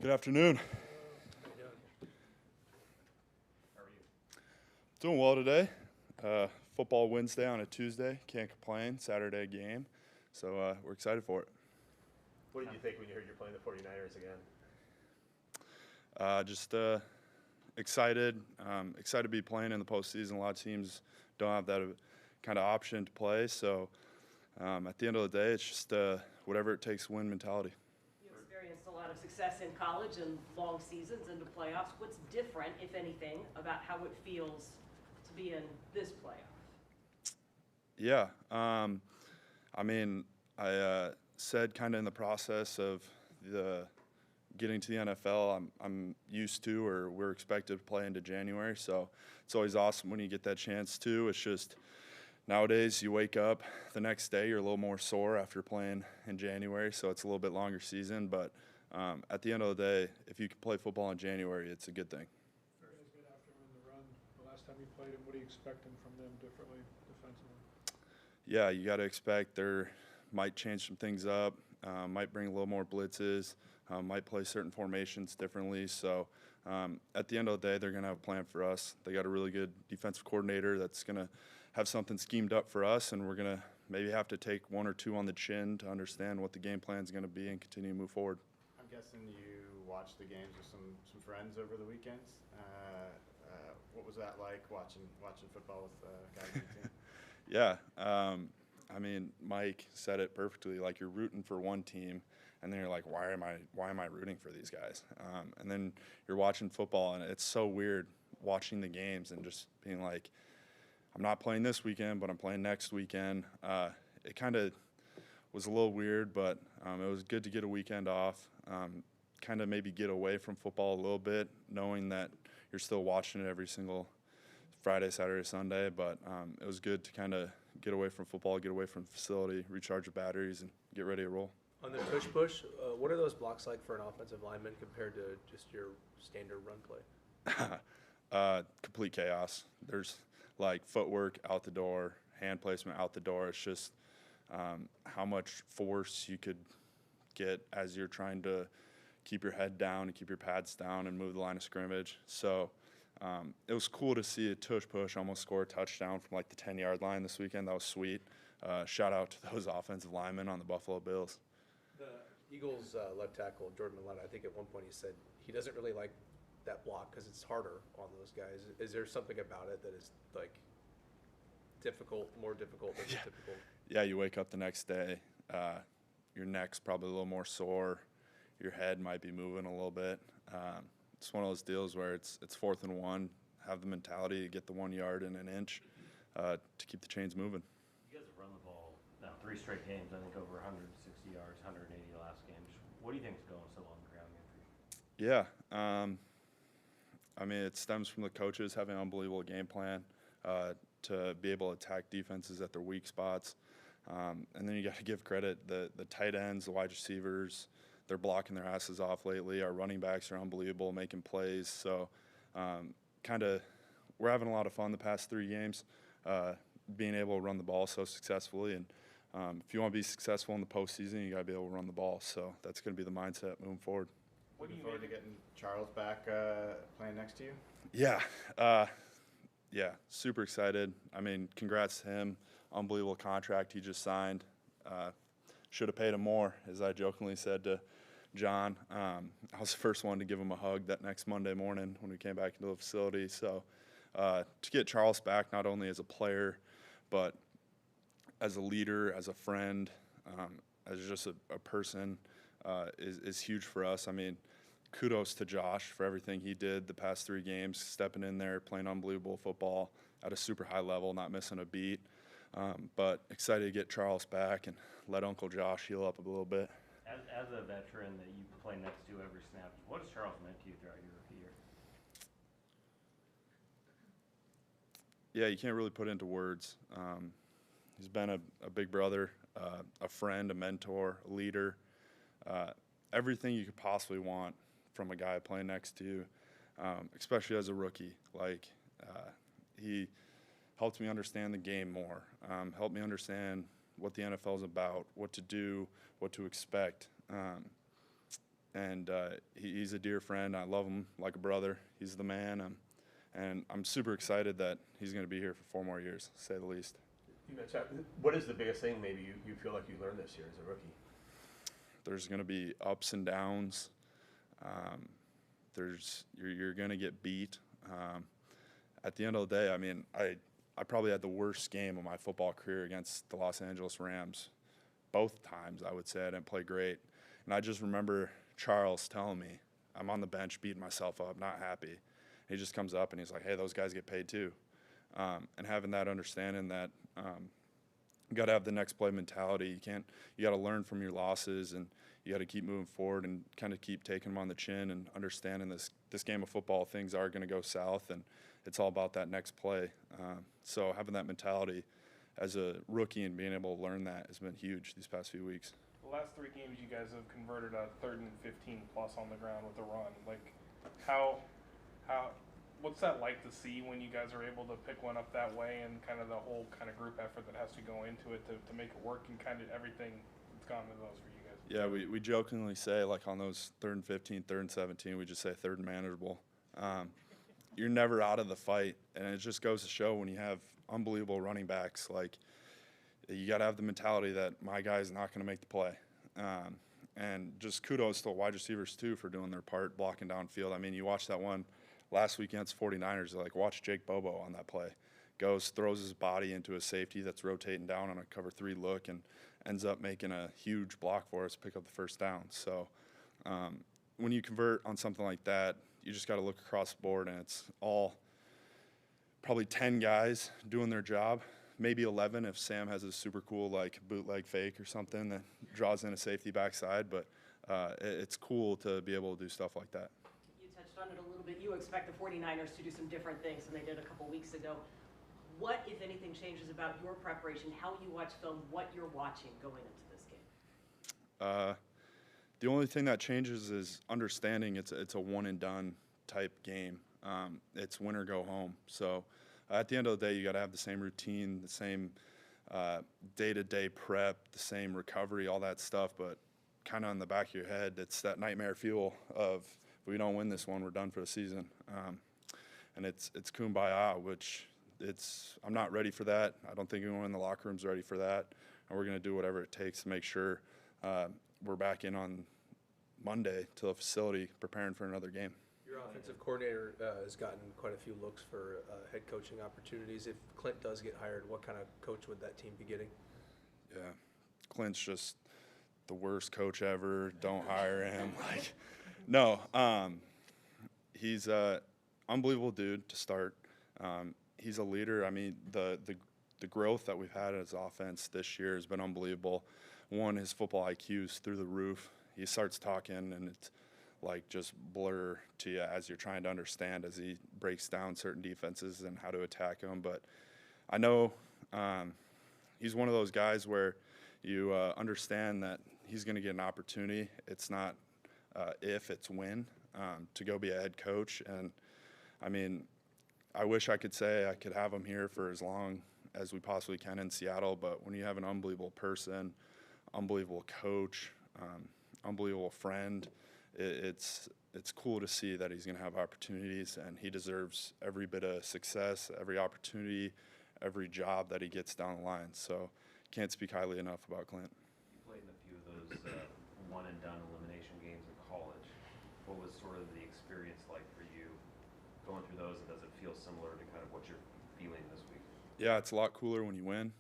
Good afternoon. How you doing? How are you? Doing well today. Football Wednesday on a Tuesday. Can't complain. Saturday game. So we're excited for it. What did you think when you heard you're playing the 49ers again? Just excited. Excited to be playing in the postseason. A lot of teams don't have that kind of option to play. So at the end of the day, it's just whatever it takes to win mentality. You experienced a lot of success in college and long seasons into playoffs. What's different, if anything, about how it feels to be in this playoff? Yeah. I said kind of in the process of the getting to the NFL, I'm used to, or we're expected to play into January. So it's always awesome when you get that chance to. It's just nowadays you wake up the next day, you're a little more sore after playing in January. So it's a little bit longer season. But at the end of the day, if you can play football in January, it's a good thing. Very good after him in the run. The last time you played him, what are you expecting from them differently defensively? Yeah, you got to expect they might change some things up, might bring a little more blitzes, might play certain formations differently. So at the end of the day, they're going to have a plan for us. They got a really good defensive coordinator that's going to have something schemed up for us, and we're going to maybe have to take one or two on the chin to understand what the game plan is going to be and continue to move forward. I'm guessing you watched the games with some friends over the weekends. What was that like watching football with guys on the team? Yeah, Mike said it perfectly. Like, you're rooting for one team, and then you're like, why am I rooting for these guys? And then you're watching football, and it's so weird watching the games and just being like, I'm not playing this weekend, but I'm playing next weekend. It kind of was a little weird, but it was good to get a weekend off. Kind of maybe get away from football a little bit, knowing that you're still watching it every single Friday, Saturday, Sunday. But it was good to kind of get away from football, get away from the facility, recharge your batteries, and get ready to roll. On the tush push, what are those blocks like for an offensive lineman compared to just your standard run play? Complete chaos. There's like footwork out the door, hand placement out the door. It's just how much force you could get as you're trying to keep your head down and keep your pads down and move the line of scrimmage. So it was cool to see a tush push almost score a touchdown from like the 10-yard line this weekend. That was sweet. Shout out to those offensive linemen on the Buffalo Bills. The Eagles left tackle, Jordan Maletta, I think at one point he said he doesn't really like that block because it's harder on those guys. Is there something about it that is like more difficult than typical? Yeah, you wake up the next day, your neck's probably a little more sore, your head might be moving a little bit. It's one of those deals where it's 4th and 1, have the mentality to get the 1 yard in an inch to keep the chains moving. You guys have run the ball now 3 straight games, I think over 160 yards, 180 last game. Just what do you think is going so well in the ground game for you? Yeah, it stems from the coaches having an unbelievable game plan to be able to attack defenses at their weak spots. And then you got to give credit the tight ends, the wide receivers. They're blocking their asses off lately. Our running backs are unbelievable, making plays. So we're having a lot of fun the past 3 games, being able to run the ball so successfully. And if you want to be successful in the postseason, you got to be able to run the ball. So that's going to be the mindset moving forward. Looking forward to getting Charles back playing next to you? Yeah, super excited. Congrats to him. Unbelievable contract he just signed. Should have paid him more, as I jokingly said to John. I was the first one to give him a hug that next Monday morning when we came back into the facility. So to get Charles back, not only as a player, but as a leader, as a friend, as just a person, is huge for us. Kudos to Josh for everything he did the past 3 games, stepping in there, playing unbelievable football at a super high level, not missing a beat. But excited to get Charles back and let Uncle Josh heal up a little bit. As a veteran that you play next to every snap, what has Charles meant to you throughout your rookie year? Yeah, you can't really put it into words. He's been a big brother, a friend, a mentor, a leader, everything you could possibly want from a guy playing next to you, especially as a rookie. He helped me understand the game more, helped me understand what the NFL is about, what to do, what to expect. and he's a dear friend. I love him like a brother. He's the man, and I'm super excited that he's going to be here for 4 more years, to say the least. What is the biggest thing maybe you feel like you learned this year as a rookie? There's going to be ups and downs. You're going to get beat. At the end of the day, I mean, I probably had the worst game of my football career against the Los Angeles Rams. Both times, I would say I didn't play great. And I just remember Charles telling me, I'm on the bench beating myself up, not happy. He just comes up and he's like, hey, those guys get paid too. And having that understanding that you got to have the next play mentality. You got to learn from your losses, and you got to keep moving forward and kind of keep taking them on the chin and understanding this game of football, things are going to go south, and it's all about that next play. So having that mentality as a rookie and being able to learn that has been huge these past few weeks. The last 3 games, you guys have converted a 3rd and 15 plus on the ground with a run. Like, what's that like to see when you guys are able to pick one up that way, and kind of the whole kind of group effort that has to go into it to make it work, and kind of everything that's gone into those for you guys? Yeah, we jokingly say, like on those 3rd and 15, 3rd and 17, we just say 3rd and manageable. You're never out of the fight, and it just goes to show when you have unbelievable running backs, like you got to have the mentality that my guy's not going to make the play. And just kudos to the wide receivers too for doing their part, blocking downfield. I mean, you watch that one last week against 49ers, like watch Jake Bobo on that play. Goes, throws his body into a safety that's rotating down on a cover 3 look and ends up making a huge block for us, pick up the first down. So when you convert on something like that, you just got to look across the board, and it's all probably 10 guys doing their job, maybe 11 if Sam has a super cool like bootleg fake or something that draws in a safety backside. But it's cool to be able to do stuff like that. You touched on it a little bit. You expect the 49ers to do some different things than they did a couple weeks ago. What, if anything, changes about your preparation, how you watch film, what you're watching going into this game? The only thing that changes is understanding it's a one and done type game. It's win or go home. So at the end of the day, you got to have the same routine, the same day-to-day prep, the same recovery, all that stuff. But kind of in the back of your head, it's that nightmare fuel of if we don't win this one, we're done for the season. And it's kumbaya, which I'm not ready for that. I don't think anyone in the locker room's ready for that. And we're going to do whatever it takes to make sure we're back in on Monday to the facility preparing for another game. Your offensive coordinator has gotten quite a few looks for head coaching opportunities. If Klint does get hired, what kind of coach would that team be getting? Yeah, Klint's just the worst coach ever. Don't hire him. Like, no, he's a unbelievable dude to start. He's a leader. I mean, the growth that we've had as offense this year has been unbelievable. One, his football IQ is through the roof. He starts talking, and it's like just blur to you as you're trying to understand as he breaks down certain defenses and how to attack them. But I know he's one of those guys where you understand that he's going to get an opportunity. It's not if, it's when to go be a head coach. And, I mean, I wish I could say I could have him here for as long as we possibly can in Seattle, but when you have an unbelievable person, unbelievable coach, unbelievable friend, it's cool to see that he's going to have opportunities, and he deserves every bit of success, every opportunity, every job that he gets down the line. So can't speak highly enough about Klint. You played in a few of those one-and-done elimination games in college. What was sort of the experience like for you going through those, and does it feel similar to kind of what you're feeling this week? Yeah, it's a lot cooler when you win,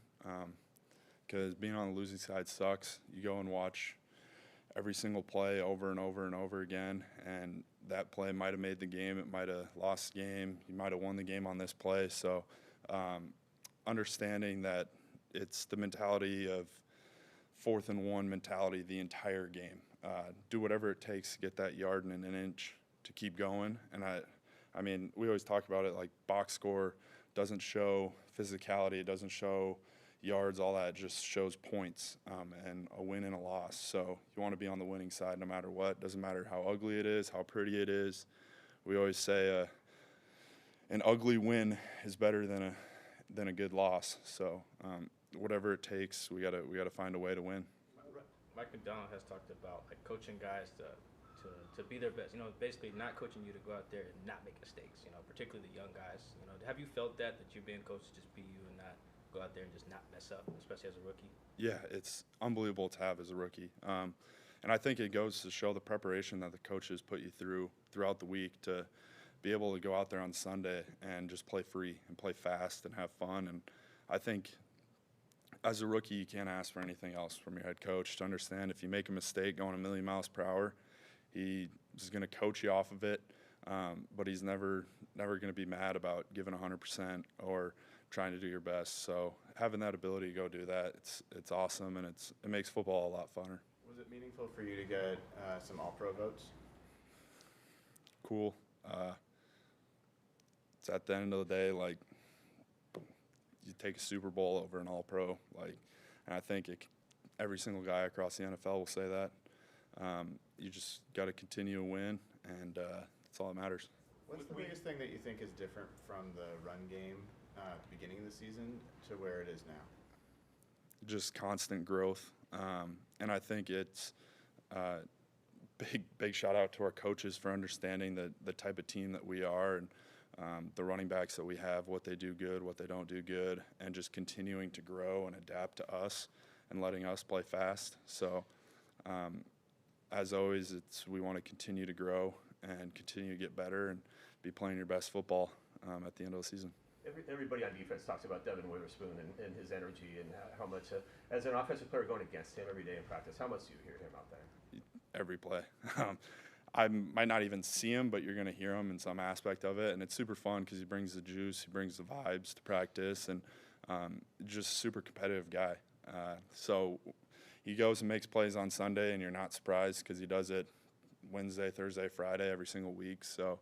because being on the losing side sucks. You go and watch every single play over and over and over again, and that play might have made the game, it might have lost the game, you might have won the game on this play. So understanding that it's the mentality of 4th and 1 mentality the entire game. Do whatever it takes to get that yard and an inch to keep going. And I mean, we always talk about it like box score doesn't show physicality, it doesn't show yards, all that just shows points and a win and a loss. So you want to be on the winning side no matter what. Doesn't matter how ugly it is, how pretty it is. We always say an ugly win is better than a good loss. So whatever it takes, we gotta find a way to win. Mike McDonald has talked about like coaching guys to to be their best. You know, basically not coaching you to go out there and not make mistakes. You know, particularly the young guys. You know, have you felt that you're being coached to just be you and not go out there and just not mess up, especially as a rookie? Yeah, it's unbelievable to have as a rookie. And I think it goes to show the preparation that the coaches put you through throughout the week to be able to go out there on Sunday and just play free and play fast and have fun. And I think as a rookie, you can't ask for anything else from your head coach to understand if you make a mistake going a million miles per hour, he is going to coach you off of it, but he's never going to be mad about giving 100% or trying to do your best. So having that ability to go do that, it's awesome, and it makes football a lot funner. Was it meaningful for you to get some All-Pro votes? Cool. It's at the end of the day, like, you take a Super Bowl over an All-Pro, like, and I think every single guy across the NFL will say that. You just got to continue to win, and that's all that matters. What's the biggest thing that you think is different from the run game at the beginning of the season to where it is now? Just constant growth, and I think it's big shout out to our coaches for understanding the type of team that we are, and the running backs that we have, what they do good, what they don't do good, and just continuing to grow and adapt to us and letting us play fast. So as always, we want to continue to grow and continue to get better and be playing your best football at the end of the season. Everybody on defense talks about Devin Witherspoon and his energy and how much, as an offensive player going against him every day in practice, how much do you hear him out there? Every play. I might not even see him, but you're going to hear him in some aspect of it, and it's super fun because he brings the juice, he brings the vibes to practice, and just a super competitive guy. So he goes and makes plays on Sunday, and you're not surprised because he does it Wednesday, Thursday, Friday, every single week. So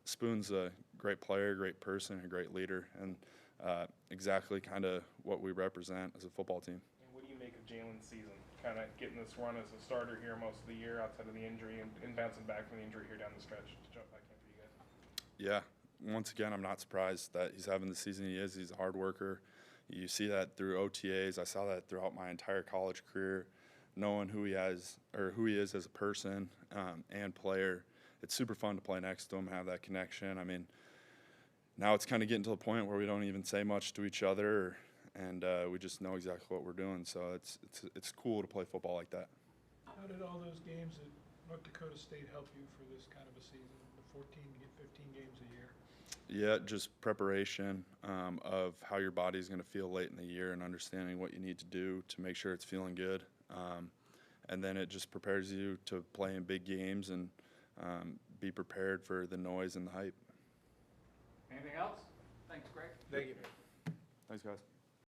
Spoon's a great player, great person, a great leader, and exactly kind of what we represent as a football team. And what do you make of Jalen's season? Kind of getting this run as a starter here most of the year outside of the injury and bouncing back from the injury here down the stretch to jump back in for you guys. Yeah, once again, I'm not surprised that he's having the season he is. He's a hard worker. You see that through OTAs. I saw that throughout my entire college career. Knowing who he is as a person and player, it's super fun to play next to him, have that connection. I mean, now it's kind of getting to the point where we don't even say much to each other, and we just know exactly what we're doing. So it's cool to play football like that. How did all those games at North Dakota State help you for this kind of a season, the 14 to 15 games a year? Yeah, just preparation of how your body's going to feel late in the year and understanding what you need to do to make sure it's feeling good. And then it just prepares you to play in big games and be prepared for the noise and the hype. Anything else? Thanks, Greg. Thank you. Thanks, guys.